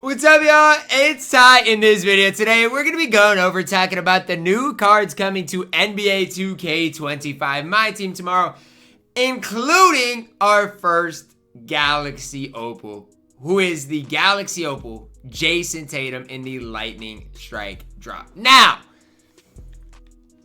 What's up, y'all? It's Ty. In this video today, we're going to be going over talking about the new cards coming to NBA 2K25 MyTEAM tomorrow, including our first Galaxy Opal, who is the Galaxy Opal Jayson Tatum in the Lightning Strike drop. Now,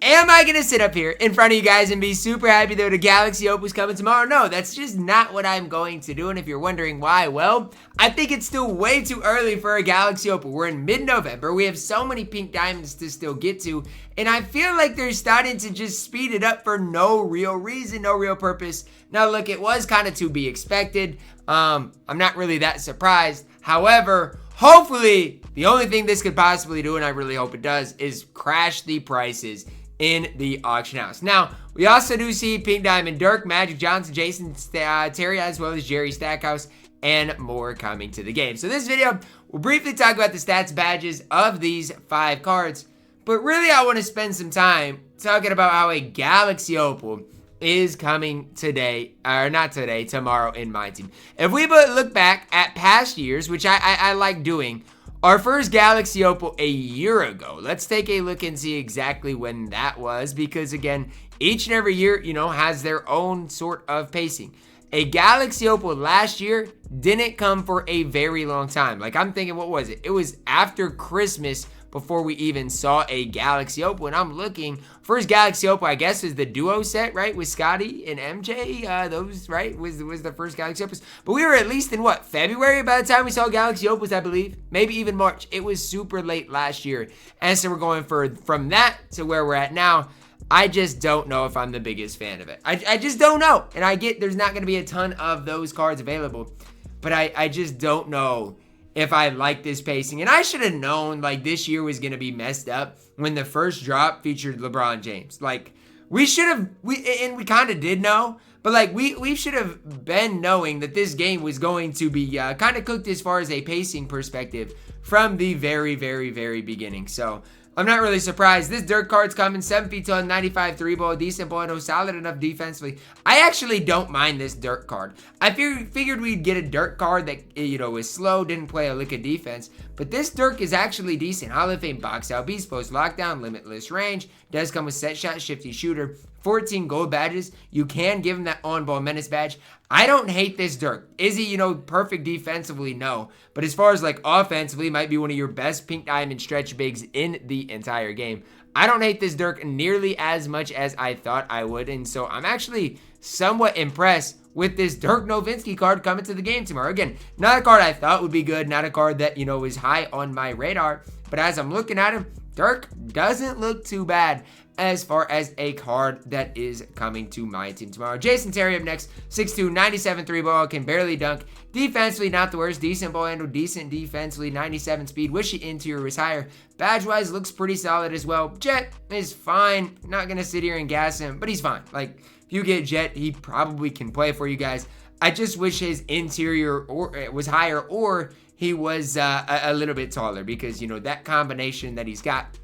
am I going to sit up here in front of you guys and be super happy that the Galaxy Opal is coming tomorrow? No, that's just not what I'm going to do. And if you're wondering why, well, I think it's still way too early for a Galaxy Opal. We're in mid-November. We have so many pink diamonds to still get to. And I feel like they're starting to just speed it up for no real reason, no real purpose. Now, look, it was kind of to be expected. I'm not really that surprised. However, hopefully, the only thing this could possibly do, and I really hope it does, is crash the prices in the auction house. Now, we also do see Pink Diamond Dirk, Magic Johnson, Jason Terry, as well as Jerry Stackhouse, and more coming to the game. So this video, we'll briefly talk about the stats badges of these 5 cards, but really I want to spend some time talking about how a Galaxy Opal is coming today, or not today, tomorrow in MyTEAM. If we look back at past years, which I like doing, our first Galaxy Opal a year ago. Let's take a look and see exactly when that was, because again, each and every year, has their own sort of pacing. A Galaxy Opal last year didn't come for a very long time. Like, I'm thinking, what was it? It was after Christmas before we even saw a Galaxy Opal. And I'm looking, first Galaxy Opal, I guess, is the duo set, right? With Scotty and MJ. Those, right? Was the first Galaxy Opals. But we were at least in, what, February by the time we saw Galaxy Opals, I believe? Maybe even March. It was super late last year. And so we're going from that to where we're at now. I just don't know if I'm the biggest fan of it. I just don't know. And I get there's not going to be a ton of those cards available. But I just don't know if I like this pacing. And I should have known, like, this year was going to be messed up when the first drop featured LeBron James. Like, we should have, and we kind of did know, but, like, we should have been knowing that this game was going to be kind of cooked as far as a pacing perspective from the very, very, very beginning. So I'm not really surprised. This Dirk card's coming, 7 feet tall, 95 3-ball, decent ball, no solid enough defensively. I actually don't mind this Dirk card. I figured we'd get a Dirk card that, is slow, didn't play a lick of defense. But this Dirk is actually decent. Hall of Fame box out, beast post, lockdown, limitless range. Does come with set shot, shifty shooter, 14 gold badges. You can give him that on-ball menace badge. I don't hate this Dirk. Is he, perfect defensively? No. But as far as, like, offensively, might be one of your best pink diamond stretch bigs in the entire game. I don't hate this Dirk nearly as much as I thought I would. And so I'm actually somewhat impressed with this Dirk Nowitzki card coming to the game tomorrow. Again, not a card I thought would be good. Not a card that, was high on my radar. But as I'm looking at him, Dirk doesn't look too bad as far as a card that is coming to MyTEAM tomorrow. Jason Terry up next, 6'2", 97 3-ball, can barely dunk. Defensively, not the worst. Decent ball handle, decent defensively, 97 speed. Wish the interior was higher. Badge-wise, looks pretty solid as well. Jet is fine. Not going to sit here and gas him, but he's fine. Like, if you get Jet, he probably can play for you guys. I just wish his interior was higher, or he was a little bit taller, because, that combination that he's got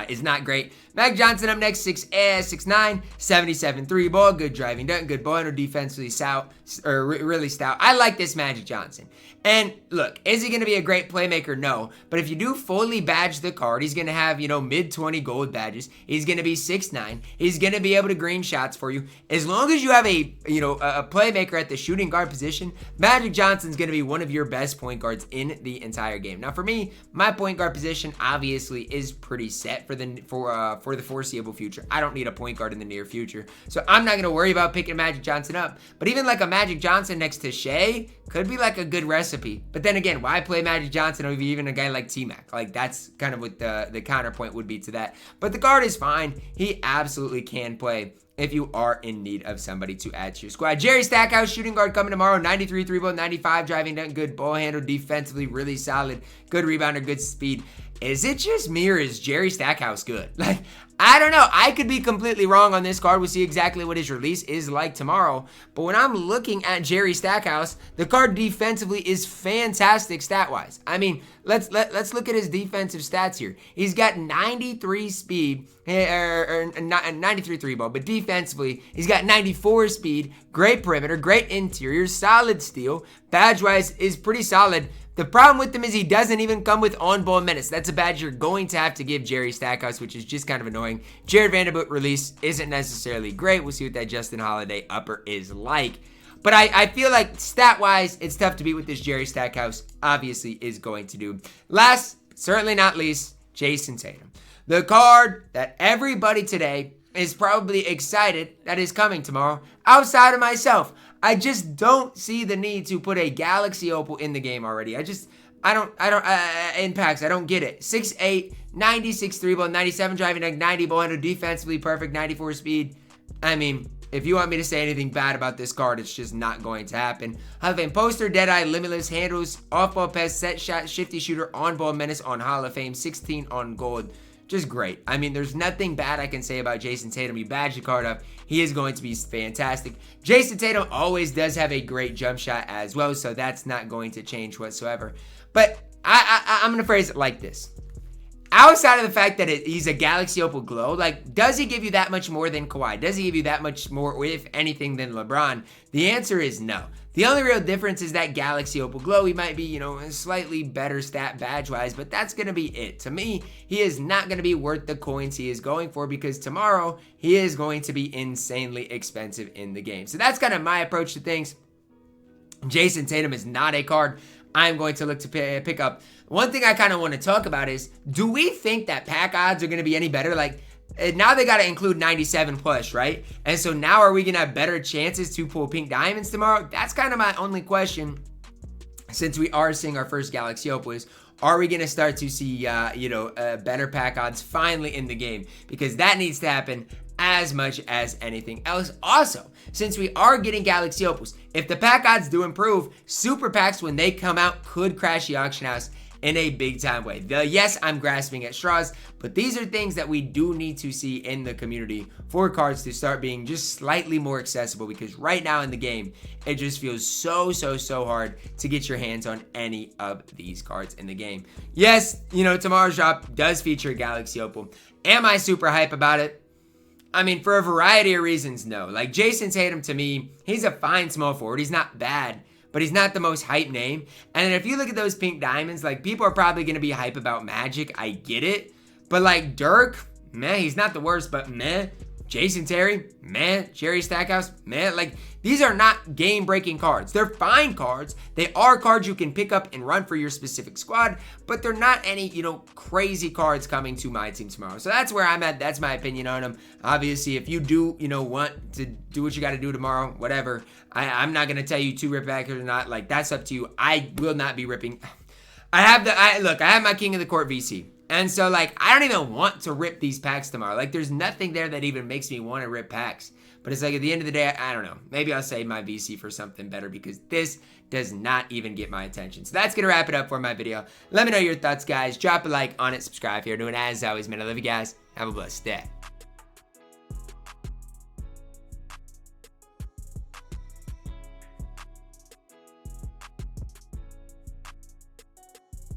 is not great. Magic Johnson up next, 6'9", 77 3-ball, good driving dunk, good ball handle, defensively stout, or really stout. I like this Magic Johnson. And look, is he going to be a great playmaker? No. But if you do fully badge the card, he's going to have, mid-20 gold badges. He's going to be 6'9". He's going to be able to green shots for you. As long as you have a playmaker at the shooting guard position, Magic Johnson's going to be one of your best point guards in the entire game. Now, for me, my point guard position obviously is pretty set for the foreseeable future. I don't need a point guard in the near future. So I'm not going to worry about picking Magic Johnson up. But even like a Magic Johnson next to Shea could be like a good recipe. But then again, why play Magic Johnson over even a guy like T-Mac? Like, that's kind of what the counterpoint would be to that. But the card is fine. He absolutely can play if you are in need of somebody to add to your squad. Jerry Stackhouse, shooting guard, coming tomorrow. 93 3-ball, 95 driving dunk, good ball handle, defensively really solid, good rebounder, good speed. Is it just me, or is Jerry Stackhouse good? Like, I don't know. I could be completely wrong on this card. We'll see exactly what his release is like tomorrow. But when I'm looking at Jerry Stackhouse, the card defensively is fantastic stat-wise. I mean, let's look at his defensive stats here. He's got 93 speed, or 93 3-ball, but defensively, he's got 94 speed, great perimeter, great interior, solid steal. Badge-wise is pretty solid. The problem with him is he doesn't even come with on-ball menace. That's a badge you're going to have to give Jerry Stackhouse, which is just kind of annoying. Jared Vanderbilt release isn't necessarily great. We'll see what that Justin Holiday upper is like. But I feel like stat-wise, it's tough to beat what this Jerry Stackhouse obviously is going to do. Last, certainly not least, Jayson Tatum. The card that everybody today is probably excited that is coming tomorrow, outside of myself. I just don't see the need to put a Galaxy Opal in the game already. I don't, impacts, I don't get it. 6'8", 96 3 ball, 97 driving, 90 ball handle, defensively perfect, 94 speed. I mean, if you want me to say anything bad about this card, it's just not going to happen. Hall of Fame poster, Deadeye, limitless, handles, off-ball pass, set shot, shifty shooter, on-ball menace on Hall of Fame, 16 on gold. Just great. I mean, there's nothing bad I can say about Jayson Tatum. You badge the card up, he is going to be fantastic. Jayson Tatum always does have a great jump shot as well, so that's not going to change whatsoever. But I'm going to phrase it like this. Outside of the fact that he's a Galaxy Opal Glow, like, does he give you that much more than Kawhi? Does he give you that much more, if anything, than LeBron? The answer is no. The only real difference is that Galaxy Opal Glow. He might be, a slightly better stat badge-wise, but that's going to be it. To me, he is not going to be worth the coins he is going for, because tomorrow he is going to be insanely expensive in the game. So that's kind of my approach to things. Jayson Tatum is not a card I'm going to look to pick up. One thing I kind of want to talk about is, do we think that pack odds are going to be any better? Like, now they got to include 97 plus, right? And so now are we going to have better chances to pull pink diamonds tomorrow? That's kind of my only question, since we are seeing our first Galaxy Opal, is, are we going to start to see, better pack odds finally in the game? Because that needs to happen as much as anything else. Also, since we are getting Galaxy Opals, if the pack odds do improve, super packs, when they come out, could crash the auction house in a big time way. Yes, I'm grasping at straws, but these are things that we do need to see in the community for cards to start being just slightly more accessible, because right now in the game, it just feels so hard to get your hands on any of these cards in the game. Yes, tomorrow's drop does feature a Galaxy Opal. Am I super hype about it? I mean, for a variety of reasons, no. Like, Jayson Tatum, to me, he's a fine small forward. He's not bad, but he's not the most hype name. And then if you look at those pink diamonds, like, people are probably going to be hype about Magic. I get it. But, like, Dirk, meh, he's not the worst, but meh. Jason Terry, meh. Jerry Stackhouse, meh. Like, these are not game-breaking cards. They're fine cards. They are cards you can pick up and run for your specific squad, but they're not any, crazy cards coming to my team tomorrow. So that's where I'm at. That's my opinion on them. Obviously, if you do, want to do what you got to do tomorrow, whatever. I'm not going to tell you to rip back or not. Like, that's up to you. I will not be ripping. I have my King of the Court VC. And so, like, I don't even want to rip these packs tomorrow. Like, there's nothing there that even makes me want to rip packs. But it's like, at the end of the day, I don't know. Maybe I'll save my VC for something better, because this does not even get my attention. So that's going to wrap it up for my video. Let me know your thoughts, guys. Drop a like on it. Subscribe if you're new. And as always, man, I love you guys. Have a blessed day.